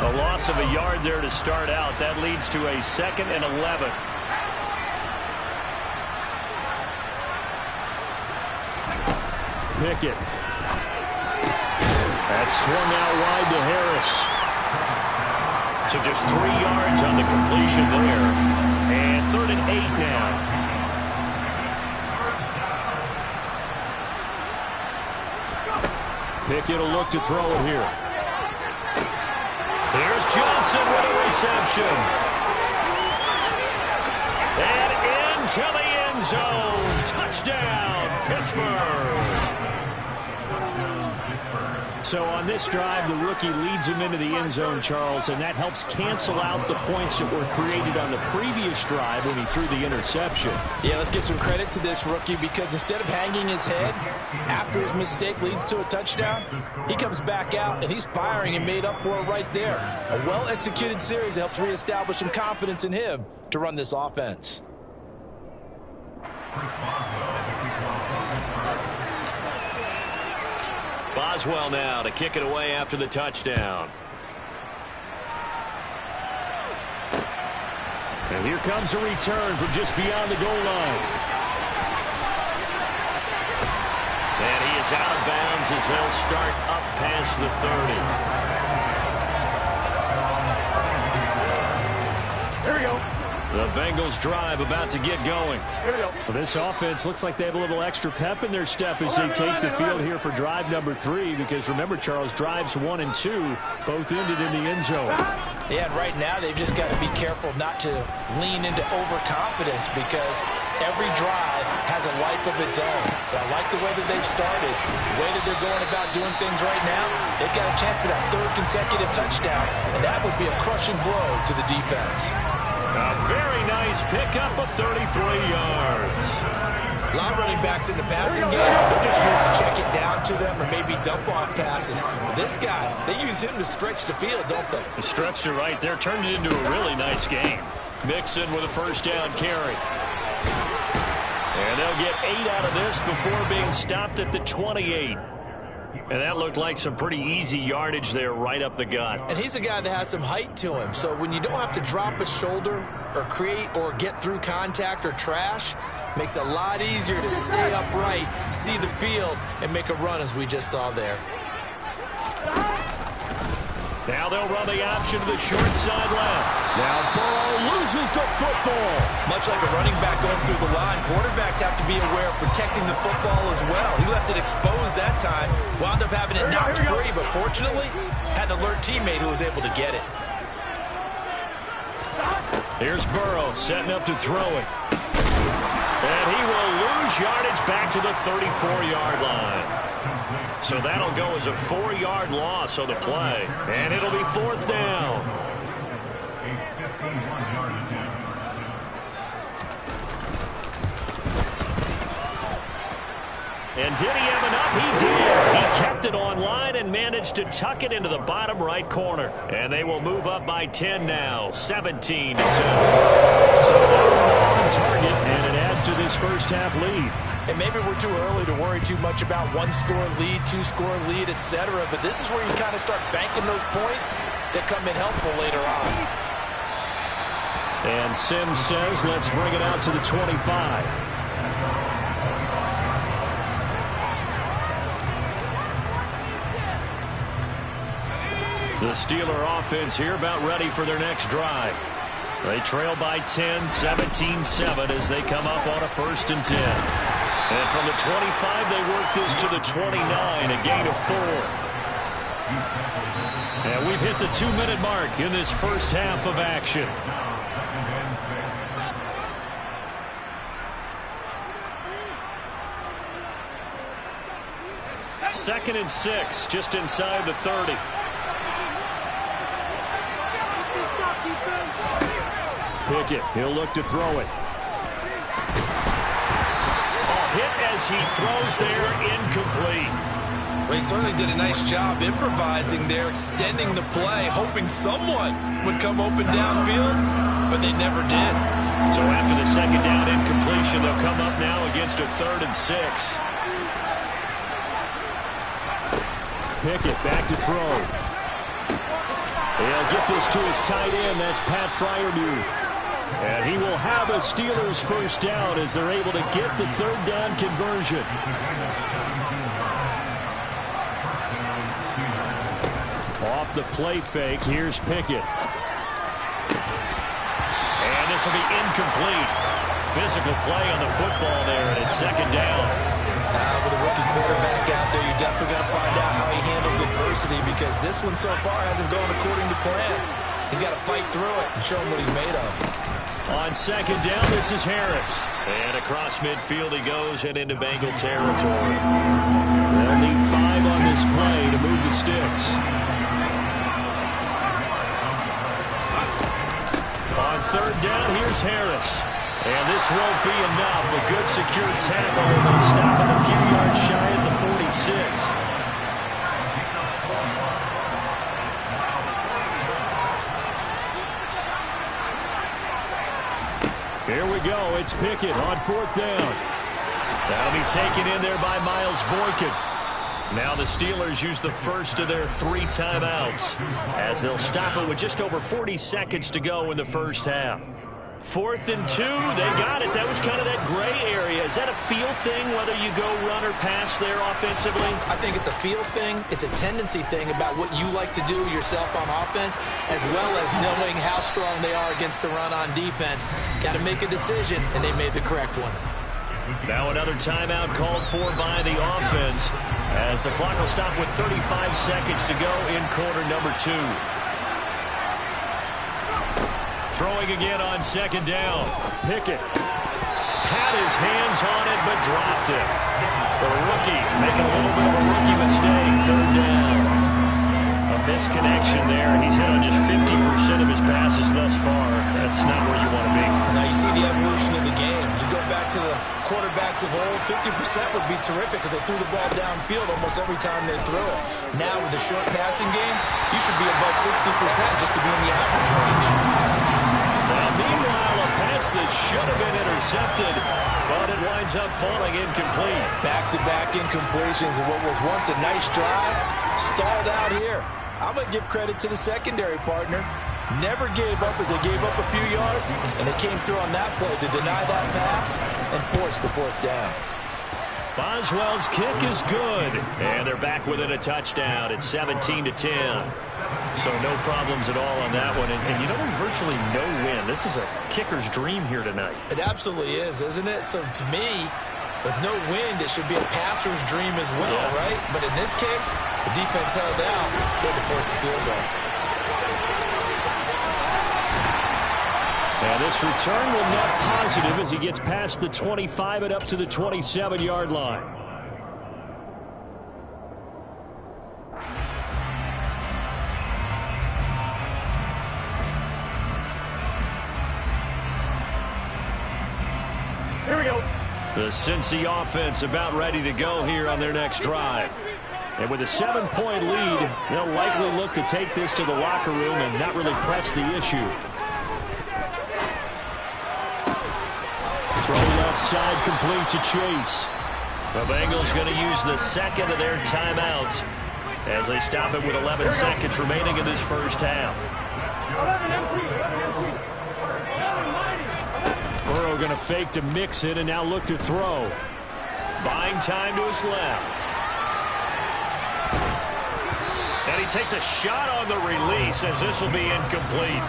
A loss of a yard there to start out. That leads to a 2nd and 11. Pickett. That's swung out wide to Harris. So just 3 yards on the completion there. And 3rd and 8 now. Pickett will look to throw it here. Here's Johnson with a reception. And into the end zone. Touchdown, Pittsburgh. So on this drive, the rookie leads him into the end zone, Charles, and that helps cancel out the points that were created on the previous drive when he threw the interception. Yeah, let's give some credit to this rookie because instead of hanging his head after his mistake leads to a touchdown, he comes back out and he's firing and made up for it right there. A well-executed series helps reestablish some confidence in him to run this offense. Boswell now to kick it away after the touchdown. And here comes a return from just beyond the goal line. And he is out of bounds as they'll start up past the 30. There we go. The Bengals drive about to get going. Well, this offense looks like they have a little extra pep in their step as they take the field here for drive number 3. Because remember, Charles, drives 1 and 2 both ended in the end zone. Yeah, and right now they've just got to be careful not to lean into overconfidence because every drive has a life of its own. But I like the way that they've started, the way that they're going about doing things right now. They've got a chance for that 3rd consecutive touchdown, and that would be a crushing blow to the defense. A very nice pickup of 33 yards. A lot of running backs in the passing game, they're just used to check it down to them or maybe dump off passes. But this guy, they use him to stretch the field, don't they? The stretch to right there turned it into a really nice game. Mixon with a 1st down carry. And they'll get 8 out of this before being stopped at the 28. And that looked like some pretty easy yardage there right up the gut. And he's a guy that has some height to him. So when you don't have to drop a shoulder or create or get through contact or trash, makes it a lot easier to stay upright, see the field, and make a run as we just saw there. Now they'll run the option to the short side left. Now Burrow loses the football. Much like a running back going through the line, quarterbacks have to be aware of protecting the football as well. He left it exposed that time, wound up having it knocked free, but fortunately, had an alert teammate who was able to get it. Here's Burrow setting up to throw it. And he will lose yardage back to the 34-yard line. So that'll go as a 4-yard loss on the play. And it'll be 4th down. And did he have enough? He did. He kept it on line and managed to tuck it into the bottom right corner. And they will move up by 10 now, 17-7. So they're on target, and it adds to this first half lead. And maybe we're too early to worry too much about 1-score lead, 2-score lead, etc. But this is where you kind of start banking those points that come in helpful later on. And Sims says, let's bring it out to the 25. The Steeler offense here about ready for their next drive. They trail by 10, 17-7 as they come up on a 1st and 10. And from the 25, they work this to the 29, a gain of 4. And we've hit the 2-minute mark in this first half of action. Second and 6, just inside the 30. Pickett, he'll look to throw it. Hit as he throws there, incomplete. Well, he certainly did a nice job improvising there, extending the play, hoping someone would come open downfield, but they never did. So after the 2nd down incompletion, they'll come up now against a 3rd and 6. Pickett back to throw. He'll get this to his tight end. That's Pat Fryermuth. And he will have a Steelers first down as they're able to get the third down conversion. Off the play fake, here's Pickett. And this will be incomplete. Physical play on the football there, and it's second down. With a rookie quarterback out there, you're definitely going to find out how he handles adversity, because this one so far hasn't gone according to plan. He's got to fight through it and show him what he's made of. On second down, this is Harris. And across midfield he goes and into Bengal territory. They'll need 5 on this play to move the sticks. On third down, here's Harris. And this won't be enough. A good secure tackle, and they stop him a few yards shy at the 46. Here we go. It's Pickett on fourth down. That'll be taken in there by Miles Boykin. Now the Steelers use the first of their 3 timeouts as they'll stop it with just over 40 seconds to go in the first half. 4th and 2, they got it. That was kind of that gray area. Is that a feel thing, whether you go run or pass there offensively? I think it's a feel thing. It's a tendency thing about what you like to do yourself on offense, as well as knowing how strong they are against the run on defense. Got to make a decision, and they made the correct one. Now another timeout called for by the offense as the clock will stop with 35 seconds to go in quarter number 2. Throwing again on second down. Pickett had his hands on it but dropped it. The rookie making a little bit of a rookie mistake. Third down. A misconnection there. He's hit on just 50% of his passes thus far. That's not where you want to be. Now you see the evolution of the game. You go back to the quarterbacks of old, 50% would be terrific because they threw the ball downfield almost every time they threw it. Now with the short passing game, you should be above 60% just to be in the average range. Well, meanwhile, a pass that should have been intercepted, but it winds up falling incomplete. Back-to-back incompletions of what was once a nice drive, stalled out here. I'm going to give credit to the secondary partner. Never gave up as they gave up a few yards, and they came through on that play to deny that pass and force the 4th down. Boswell's kick is good, and they're back within a touchdown. It's 17-10. So no problems at all on that one. And you know, there's virtually no win. This is a kicker's dream here tonight. It absolutely is, isn't it? So to me, with no wind, it should be a passer's dream as well, right? But in this case, the defense held out. They had to force the field goal. And this return will net positive as he gets past the 25 and up to the 27-yard line. Here we go. The Cincy offense about ready to go here on their next drive. And with a 7-point lead, they'll likely look to take this to the locker room and not really press the issue. Throw left side complete to Chase. The Bengals going to use the second of their timeouts as they stop it with 11 seconds remaining in this first half. Burrow going to fake to mix it and now look to throw. Buying time to his left. And he takes a shot on the release as this will be incomplete.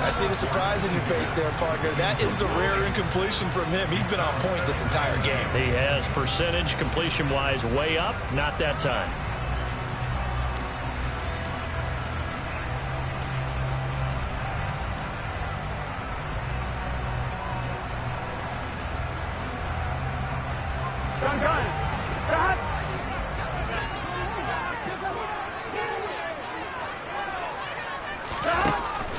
I see the surprise in your face there, partner. That is a rare incompletion from him. He's been on point this entire game. He has percentage completion-wise way up, not that time.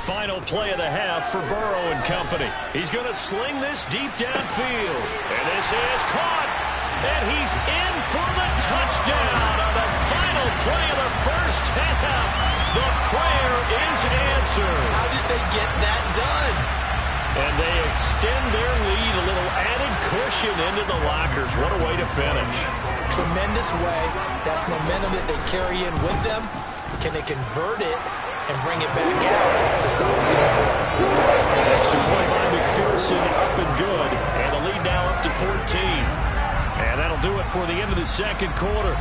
Final play of the half for Burrow and company. He's going to sling this deep downfield. And this is caught. And he's in for the touchdown on the final play of the first half. The prayer is answered. How did they get that done? And they extend their lead, a little added cushion into the lockers. What a way to finish. Tremendous way. That's momentum that they carry in with them. Can they convert it and bring it back out to start the third quarter. Extra point by McPherson, up and good. And the lead now up to 14. And that'll do it for the end of the second quarter.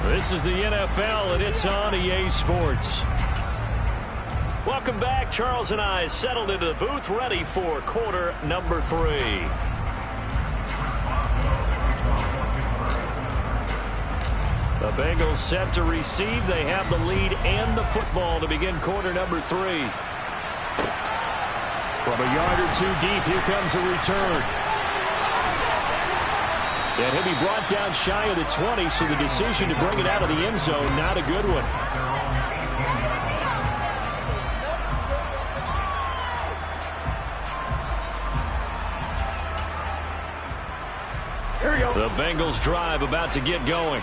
This is the NFL, and it's on EA Sports. Welcome back. Charles and I settled into the booth, ready for quarter number 3. The Bengals set to receive. They have the lead and the football to begin quarter number 3. From a yard or two deep, here comes a return. And he'll be brought down shy of the 20, so the decision to bring it out of the end zone, not a good one. Here we go. The Bengals drive about to get going.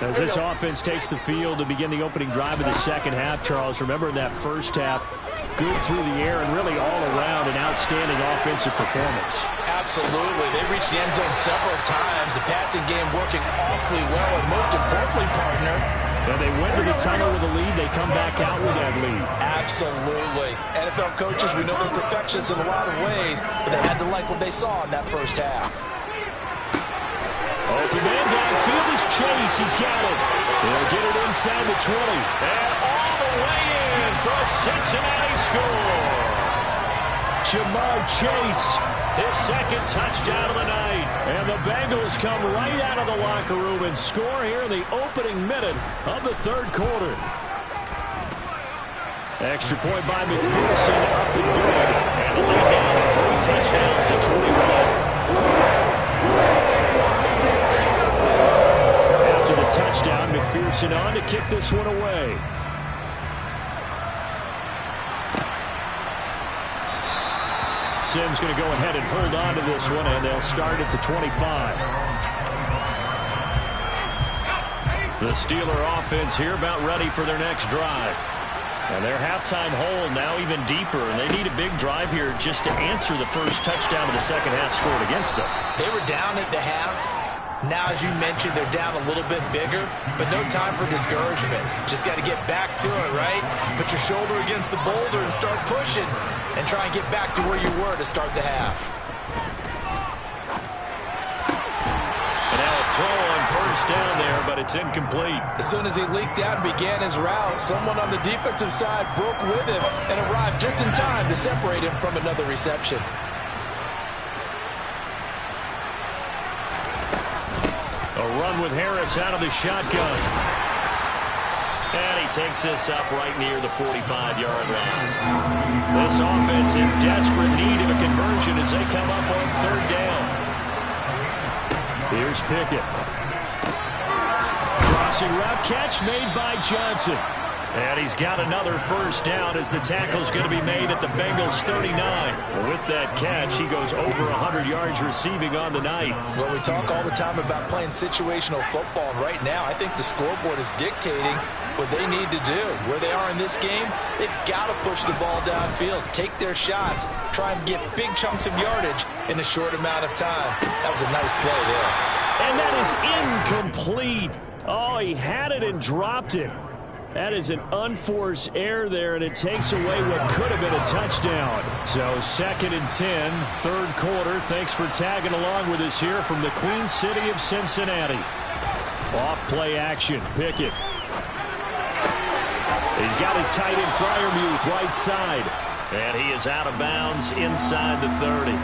As this offense takes the field to begin the opening drive of the second half, Charles, remember in that first half, good through the air and really all around an outstanding offensive performance. Absolutely. They reached the end zone several times. The passing game working awfully well, and most importantly, partner, and they went to the tunnel with a lead. They come back out with that lead. Absolutely. NFL coaches, we know they're perfectionists in a lot of ways, but they had to like what they saw in that first half. Open man downfield is Chase. He's got it. He'll get it inside the 20. And all the way in for a Cincinnati score. Jamar Chase, his second touchdown of the night. And the Bengals come right out of the locker room and score here in the opening minute of the third quarter. Extra point by McPherson, up and good. And the lead down to 3 touchdowns to 21. After the touchdown, McPherson on to kick this one away. Sims going to go ahead and hold on to this one, and they'll start at the 25. The Steeler offense here about ready for their next drive. And their halftime hole now even deeper, and they need a big drive here just to answer the first touchdown of the second half scored against them. They were down at the half. Now, as you mentioned, they're down a little bit bigger, but no time for discouragement. Just got to get back to it, right? Put your shoulder against the boulder and start pushing, and try and get back to where you were to start the half. And now a throw on first down there, but it's incomplete. As soon as he leaked out and began his route, someone on the defensive side broke with him and arrived just in time to separate him from another reception. A run with Harris out of the shotgun. And he takes this up right near the 45-yard line. This offense in desperate need of a conversion as they come up on third down. Here's Pickett. Crossing route catch made by Johnson. And he's got another first down as the tackle's going to be made at the Bengals 39. With that catch, he goes over 100 yards receiving on the night. Well, we talk all the time about playing situational football. And right now, I think the scoreboard is dictating what they need to do. Where they are in this game, they've got to push the ball downfield, take their shots, try and get big chunks of yardage in a short amount of time. That was a nice play there. And that is incomplete. Oh, he had it and dropped it. That is an unforced error there, and it takes away what could have been a touchdown. So 2nd and 10, third quarter. Thanks for tagging along with us here from the Queen City of Cincinnati. Off play action. Pickett. He's got his tight end Freiermuth right side. And he is out of bounds inside the 30.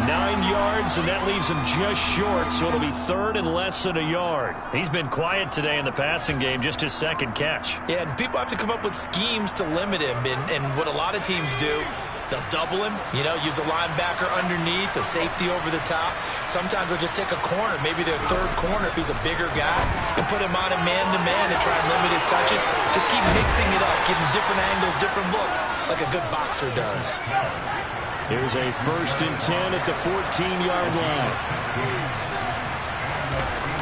9 yards, and that leaves him just short, so it'll be third and less than a yard. He's been quiet today in the passing game, just his second catch. Yeah, and people have to come up with schemes to limit him, and what a lot of teams do, they'll double him, use a linebacker underneath, a safety over the top. Sometimes they'll just take a corner, maybe their third corner if he's a bigger guy, and put him on a man-to-man and try and limit his touches. Just keep mixing it up, give him different angles, different looks, like a good boxer does. Here's a 1st and 10 at the 14-yard line.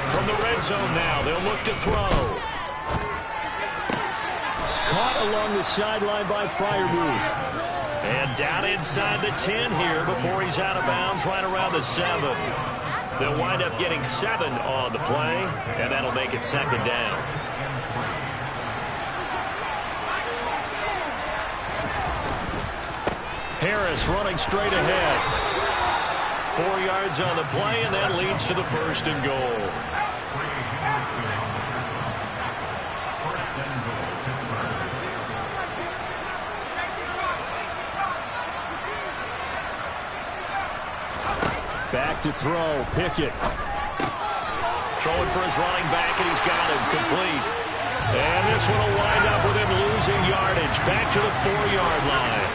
From the red zone now, they'll look to throw. Caught along the sideline by Freiermuth. And down inside the 10 here before he's out of bounds right around the 7. They'll wind up getting 7 on the play, and that'll make it 2nd down. Harris running straight ahead. 4 yards on the play, and that leads to the 1st and goal. Back to throw, Pickett. Throwing for his running back, and he's got him complete. And this one will wind up with him losing yardage. Back to the 4-yard line.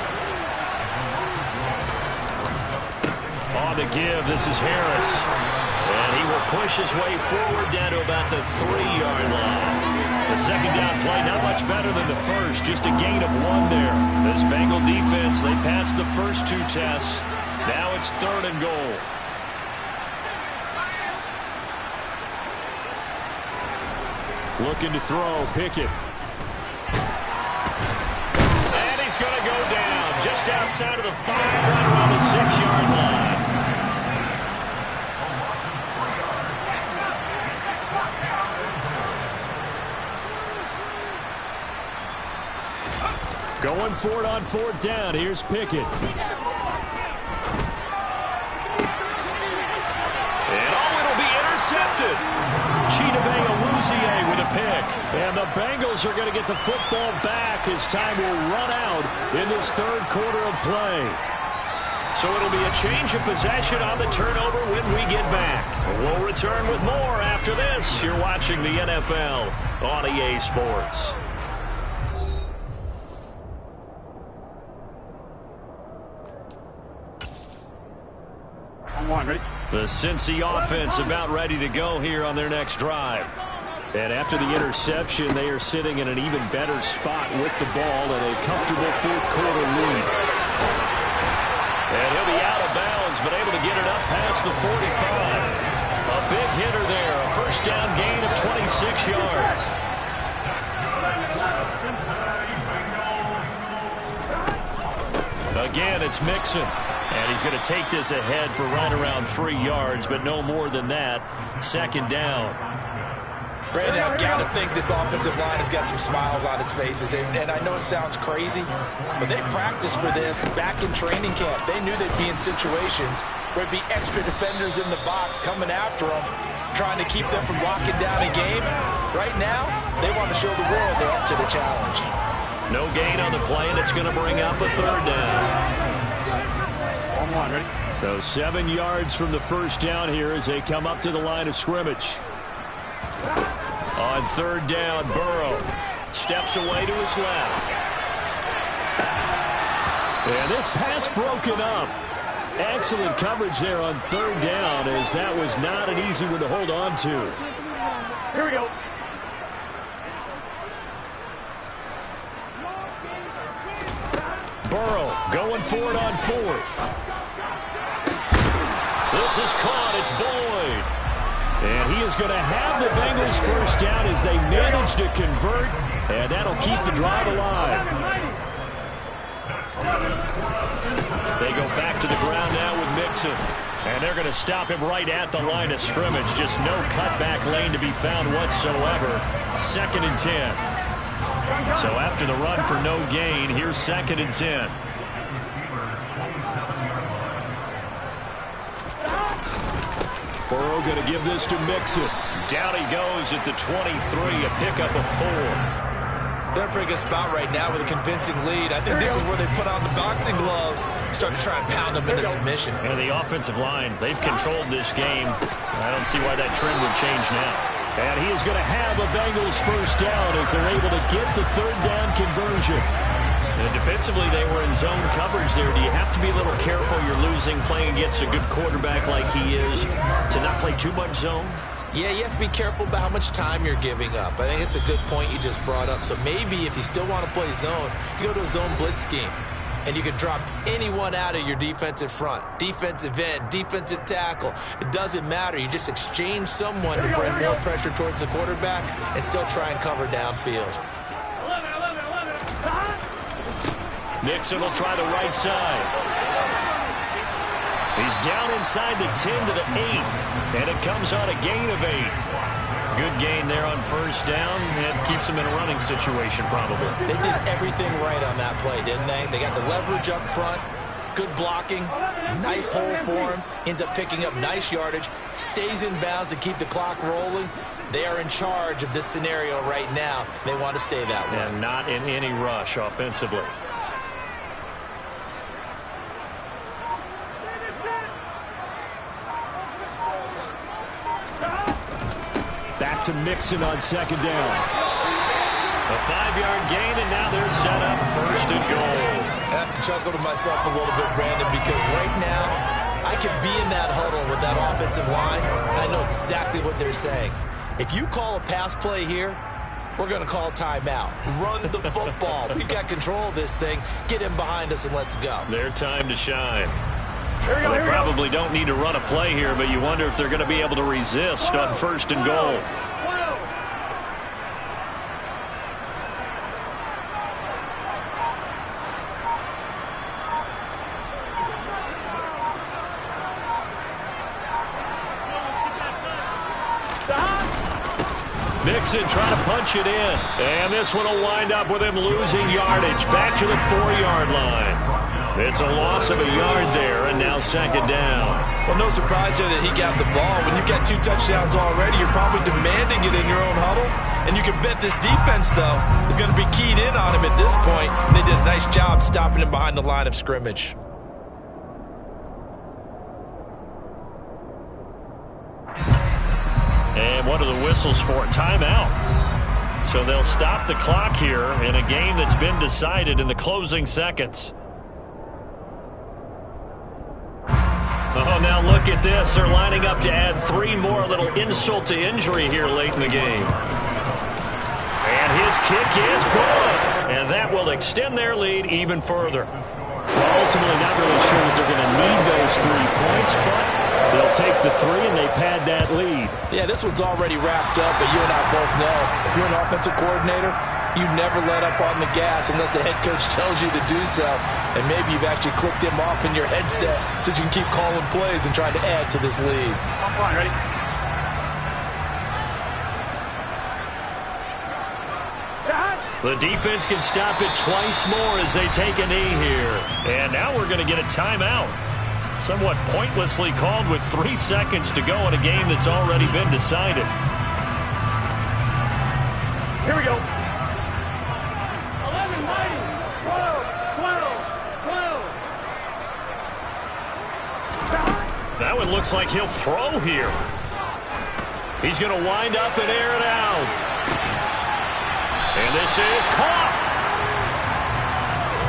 On the give, this is Harris. And he will push his way forward down to about the 3-yard line. The second down play, not much better than the first. Just a gain of 1 there. This Bengal defense, they passed the first 2 tests. Now it's 3rd and goal. Looking to throw, Pickett. And he's going to go down just outside of the 5, right around the 6-yard line. Going for it on 4th down. Here's Pickett. And it'll be intercepted. Sheltonisaiah with a pick. And the Bengals are going to get the football back as time will run out in this 3rd quarter of play. So it'll be a change of possession on the turnover when we get back. We'll return with more after this. You're watching the NFL on EA Sports. The Cincy offense about ready to go here on their next drive. And after the interception, they are sitting in an even better spot with the ball and a comfortable 4th quarter lead. And he'll be out of bounds, but able to get it up past the 45. A big hitter there, a 1st down gain of 26 yards. Again, it's Mixon. And he's going to take this ahead for right around 3 yards, but no more than that. 2nd down. Brandon, I've got to think this offensive line has got some smiles on its faces. And I know it sounds crazy, but they practiced for this back in training camp. They knew they'd be in situations where there'd be extra defenders in the box coming after them, trying to keep them from locking down a game. Right now, they want to show the world they're up to the challenge. No gain on the play, and it's going to bring up a 3rd down. Ready? So 7 yards from the 1st down here as they come up to the line of scrimmage. On 3rd down, Burrow steps away to his left. And this pass broken up. Excellent coverage there on 3rd down, as that was not an easy one to hold on to. Here we go. Burrow going for it on 4th. This is caught. It's Boyd. And he is going to have the Bengals 1st down as they manage to convert. And that'll keep the drive alive. They go back to the ground now with Mixon. And they're going to stop him right at the line of scrimmage. Just no cutback lane to be found whatsoever. 2nd and 10. So after the run for no gain, here's 2nd and 10. Burrow going to give this to Mixon. Down he goes at the 23, a pickup of 4. They're in a pretty good spot right now with a convincing lead. I think this is where they put on the boxing gloves, start to try and pound them into submission. And the offensive line, they've controlled this game. I don't see why that trend would change now. And he is going to have a Bengals 1st down as they're able to get the 3rd down conversion. And defensively, they were in zone coverage there. Do you have to be a little careful? You're losing, playing against a good quarterback like he is, to not play too much zone? Yeah, you have to be careful about how much time you're giving up. I think it's a good point you just brought up. So maybe if you still want to play zone, you go to a zone blitz scheme. And you can drop anyone out of your defensive front, defensive end, defensive tackle. It doesn't matter. You just exchange someone to bring more pressure towards the quarterback and still try and cover downfield. Nixon will try the right side. He's down inside the 10 to the 8. And it comes on a gain of 8. Good gain there on 1st down. And keeps him in a running situation probably. They did everything right on that play, didn't they? They got the leverage up front. Good blocking, nice hole for him, ends up picking up nice yardage, stays in bounds to keep the clock rolling. They are in charge of this scenario right now. They want to stay that way. And not in any rush offensively. Back to Mixon on second down. A 5-yard gain, and now they're set up first and goal. I have to chuckle to myself a little bit, Brandon, because right now I can be in that huddle with that offensive line, and I know exactly what they're saying. If you call a pass play here, we're going to call timeout. Run the football. We've got control of this thing. Get in behind us and let's go. Their time to shine. Well, they probably don't need to run a play here, but you wonder if they're going to be able to resist on first and goal. Mixon trying to punch it in. And this one will wind up with him losing yardage. Back to the 4-yard line. It's a loss of a yard there, and now second down. Well, no surprise there that he got the ball. When you've got 2 touchdowns already, you're probably demanding it in your own huddle. And you can bet this defense, though, is going to be keyed in on him at this point. And they did a nice job stopping him behind the line of scrimmage. And what are the whistles for? Timeout. So they'll stop the clock here in a game that's been decided in the closing seconds. Oh, now look at this. They're lining up to add 3 more, a little insult to injury here late in the game. And his kick is good. And that will extend their lead even further. Well, ultimately, not really sure that they're going to need those 3 points, but they'll take the 3 and they pad that lead. Yeah, this one's already wrapped up, but you and I both know if you're an offensive coordinator, you never let up on the gas unless the head coach tells you to do so. And maybe you've actually clicked him off in your headset so you can keep calling plays and trying to add to this lead. Line, ready? The defense can stop it twice more as they take a knee here. And now we're going to get a timeout. Somewhat pointlessly called with 3 seconds to go in a game that's already been decided. Here we go. 11, 9, 12, 12, 12. That one looks like he'll throw here. He's going to wind up and air it out. And this is caught.